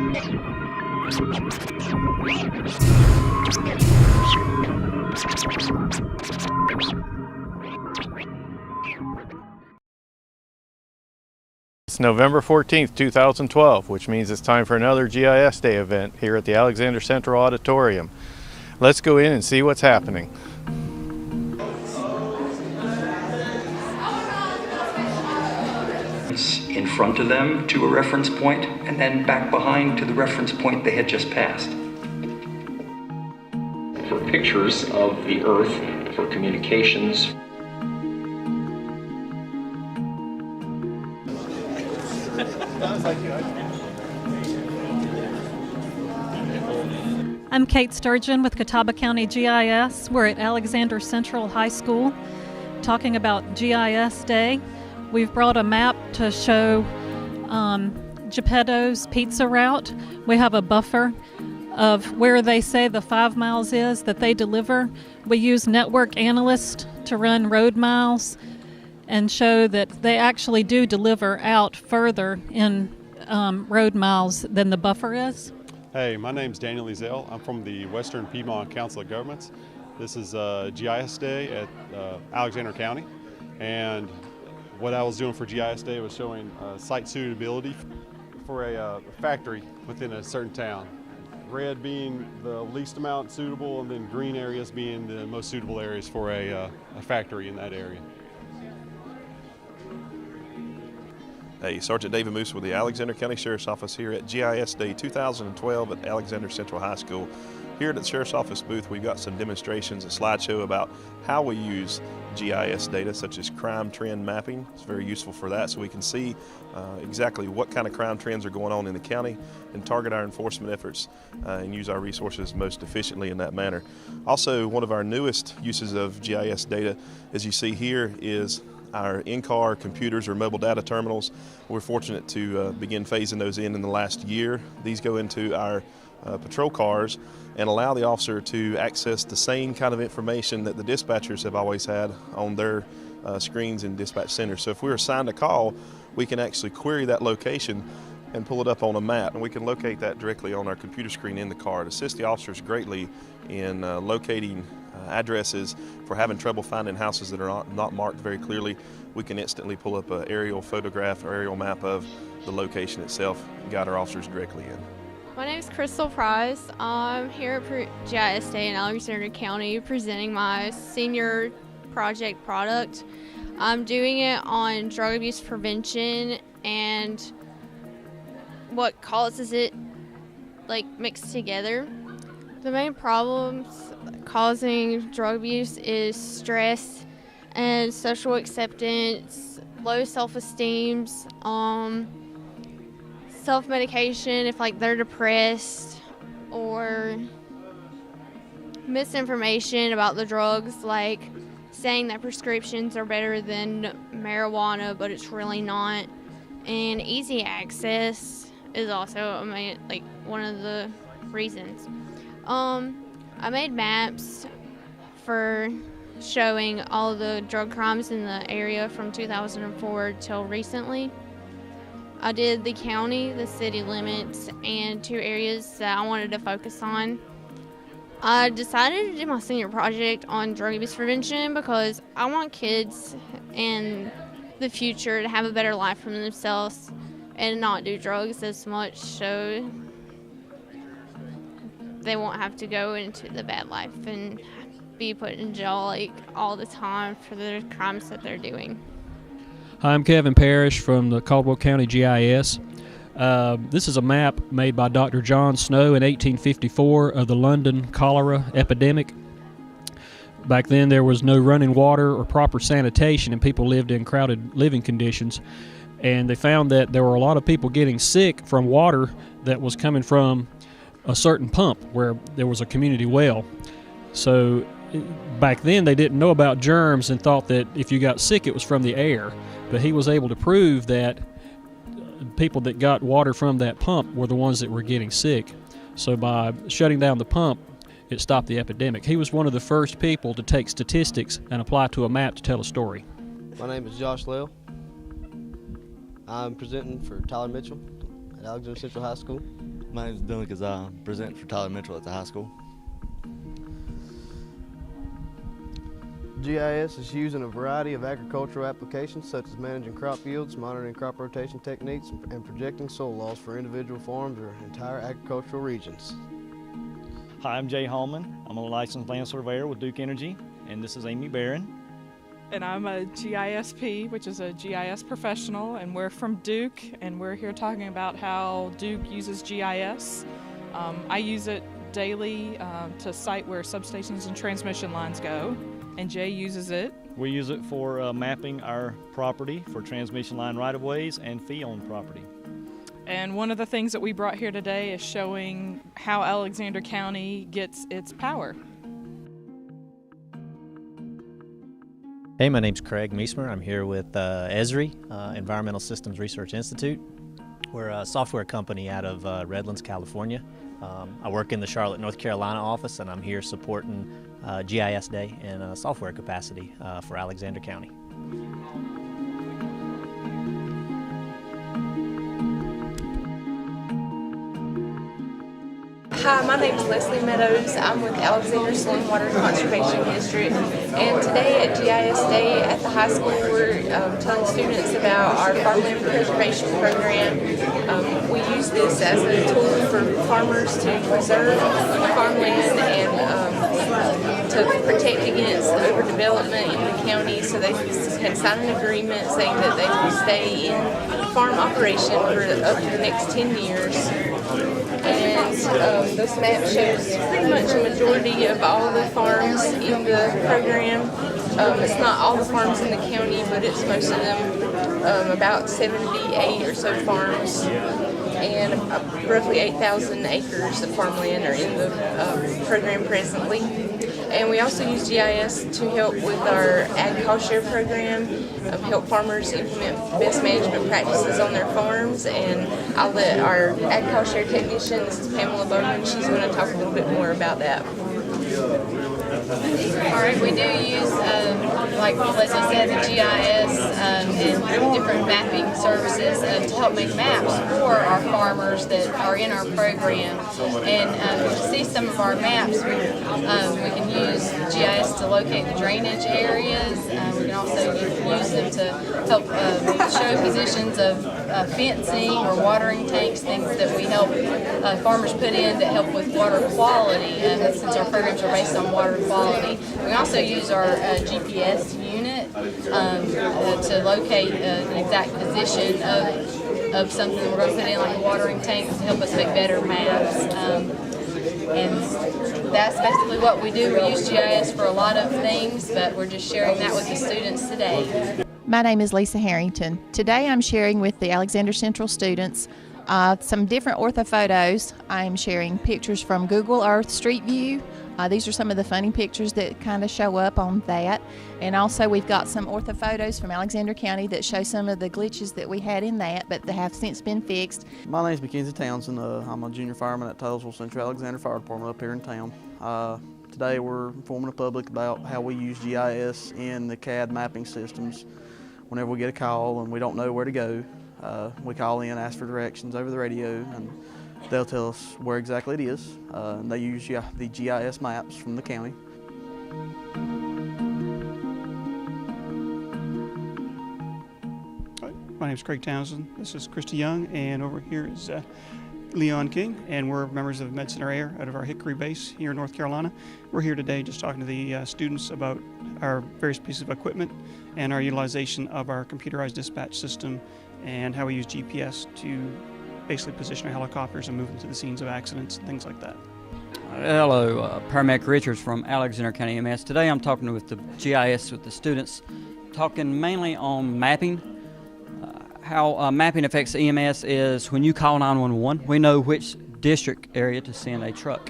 It's November 14th, 2012, which means it's time for another GIS Day event here at the Alexander Central Auditorium. Let's go in and see what's happening. In front of them to a reference point, and then back behind to the reference point they had just passed. For pictures of the Earth, for communications. I'm Kate Sturgeon with Catawba County GIS. We're at Alexander Central High School talking about GIS Day. We've brought a map to show Geppetto's pizza route. We have a buffer of where they say the 5 miles is that they deliver. We use network analysts to run road miles and show that they actually do deliver out further in road miles than the buffer is. Hey, my name's Daniel Ezel. I'm from the Western Piedmont Council of Governments. This is GIS Day at Alexander County, and what I was doing for GIS Day was showing site suitability for a factory within a certain town. Red being the least amount suitable, and then green areas being the most suitable areas for a factory in that area. Hey, Sergeant David Moose with the Alexander County Sheriff's Office here at GIS Day 2012 at Alexander Central High School. Here at the Sheriff's Office booth, we've got some demonstrations, a slideshow about how we use GIS data such as crime trend mapping. It's very useful for that, so we can see exactly what kind of crime trends are going on in the county and target our enforcement efforts and use our resources most efficiently in that manner. Also, one of our newest uses of GIS data, as you see here, is our in-car computers or mobile data terminals. We're fortunate to begin phasing those in the last year. These go into our patrol cars and allow the officer to access the same kind of information that the dispatchers have always had on their screens in dispatch centers. So if we're assigned a call, we can actually query that location and pull it up on a map, and we can locate that directly on our computer screen in the car. It assists the officers greatly in locating addresses. For having trouble finding houses that are not marked very clearly, we can instantly pull up an aerial photograph or aerial map of the location itself and guide our officers directly in. My name is Crystal Price. I'm here at GIS Day in Alexander County presenting my senior project product. I'm doing it on drug abuse prevention and what causes it mixed together. The main problems causing drug abuse is stress and social acceptance, low self-esteem, self-medication if they're depressed, or misinformation about the drugs, like saying that prescriptions are better than marijuana but it's really not. And easy access is also one of the reasons. I made maps for showing all the drug crimes in the area from 2004 till recently. I did the county, the city limits, and 2 areas that I wanted to focus on. I decided to do my senior project on drug abuse prevention because I want kids in the future to have a better life for themselves and not do drugs as much, so they won't have to go into the bad life and be put in jail all the time for the crimes that they're doing. Hi, I'm Kevin Parrish from the Caldwell County GIS. This is a map made by Dr. John Snow in 1854 of the London cholera epidemic. Back then there was no running water or proper sanitation, and people lived in crowded living conditions. And they found that there were a lot of people getting sick from water that was coming from a certain pump where there was a community well. So back then they didn't know about germs and thought that if you got sick it was from the air. But he was able to prove that people that got water from that pump were the ones that were getting sick. So by shutting down the pump, it stopped the epidemic. He was one of the first people to take statistics and apply to a map to tell a story. My name is Josh Lale. I'm presenting for Tyler Mitchell at Alexander Central High School. My name is Dylan Kazai. I'm presenting for Tyler Mitchell at the high school. GIS is used in a variety of agricultural applications such as managing crop yields, monitoring crop rotation techniques, and projecting soil loss for individual farms or entire agricultural regions. Hi, I'm Jay Holman. I'm a licensed land surveyor with Duke Energy, and this is Amy Barron. And I'm a GISP, which is a GIS professional, and we're from Duke, and we're here talking about how Duke uses GIS. I use it daily to site where substations and transmission lines go, and Jay uses it. We use it for mapping our property for transmission line right-of-ways and fee-owned property. And one of the things that we brought here today is showing how Alexander County gets its power. Hey, my name's Craig Misma. I'm here with Ezel, Environmental Systems Research Institute. We're a software company out of Redlands, California. I work in the Charlotte, North Carolina office, and I'm here supporting GIS Day in a software capacity for Alexander County. Hi, my name is Leslie Meadows. I'm with Alexander Stormwater Conservation District, and today at GIS Day at the high school we're telling students about our farmland preservation program. We use this as a tool for farmers to preserve farmland and to protect against overdevelopment in the county, so they can sign an agreement saying that they will stay in farm operation for up to the next 10 years. And this map shows pretty much a majority of all the farms in the program. It's not all the farms in the county, but it's most of them, about 78 or so farms, and roughly 8,000 acres of farmland are in the program presently. And we also use GIS to help with our ag cost share program, help farmers implement best management practices on their farms. And I'll let our ag cost share technician, this is Pamela Bowman, she's going to talk a little bit more about that. All right, we do use, like Leslie said, the GIS and different mapping services to help make maps for our farmers that are in our program. And to see some of our maps, we can use GIS to locate the drainage areas. We can also use them to help show positions of fencing or watering tanks, things that we help farmers put in that help with water quality, since our programs are based on water quality. We also use our GPS unit to locate an exact position of something we're going to put in, like a watering tank, to help us make better maps. And that's basically what we do. We use GIS for a lot of things, but we're just sharing that with the students today. My name is Lisa Harrington. Today I'm sharing with the Alexander Central students some different orthophotos. I'm sharing pictures from Google Earth Street View. These are some of the funny pictures that kind of show up on that. And also we've got some orthophotos from Alexander County that show some of the glitches that we had in that, but they have since been fixed. My name is Mackenzie Townsend. I'm a junior fireman at Tazewell Central Alexander Fire Department up here in town. Today we're informing the public about how we use GIS in the CAD mapping systems. Whenever we get a call and we don't know where to go, we call in, ask for directions over the radio, and they'll tell us where exactly it is. And they use the GIS maps from the county. My name is Craig Townsend. This is Christy Young, and over here is Leon King, and we're members of Med Center Air out of our Hickory base here in North Carolina. We're here today just talking to the students about our various pieces of equipment and our utilization of our computerized dispatch system and how we use GPS to basically position our helicopters and move them to the scenes of accidents and things like that. Hello, Paramedic Richards from Alexander County EMS. Today I'm talking with the GIS with the students, talking mainly on mapping. How mapping affects EMS is when you call 911, we know which district area to send a truck.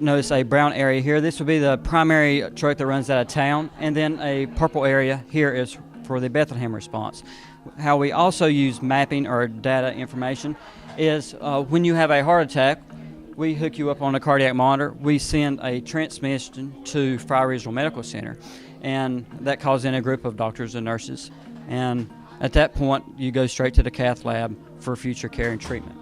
Notice a brown area here. This would be the primary truck that runs out of town, and then a purple area here is for the Bethlehem response. How we also use mapping or data information is when you have a heart attack, we hook you up on a cardiac monitor. We send a transmission to Fry Regional Medical Center, and that calls in a group of doctors and nurses. And at that point, you go straight to the cath lab for future care and treatment.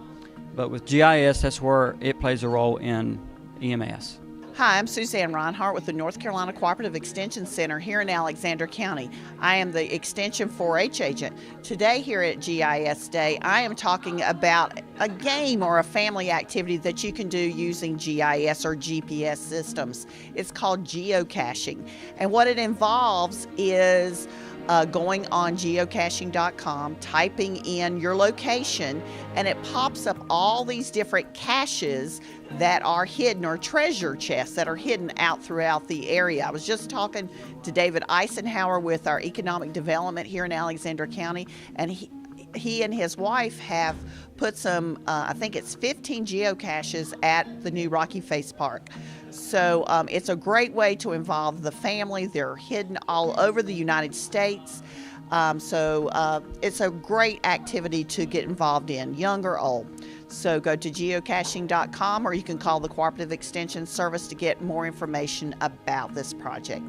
but with GIS, that's where it plays a role in EMS. Hi, I'm Suzanne Reinhardt with the North Carolina Cooperative Extension Center here in Alexander County. I am the Extension 4-H agent. Today here at GIS Day, I am talking about a game or a family activity that you can do using GIS or GPS systems. It's called geocaching, and what it involves is going on geocaching.com, typing in your location, and it pops up all these different caches that are hidden, or treasure chests that are hidden out throughout the area. I was just talking to David Eisenhower with our economic development here in Alexander County, and he and his wife have put some, I think it's 15 geocaches at the new Rocky Face Park. So it's a great way to involve the family. They're hidden all over the United States. So it's a great activity to get involved in, young or old. So go to geocaching.com, or you can call the Cooperative Extension Service to get more information about this project.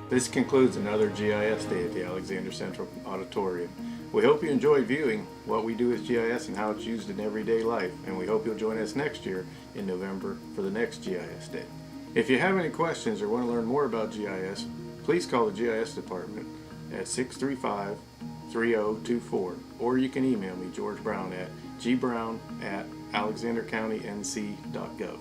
This concludes another GIS Day at the Alexander Central Auditorium. We hope you enjoy viewing what we do with GIS and how it's used in everyday life, and we hope you'll join us next year in November for the next GIS Day. If you have any questions or want to learn more about GIS, please call the GIS department at 635-3024, or you can email me, George Brown, at gbrown@alexandercountync.gov.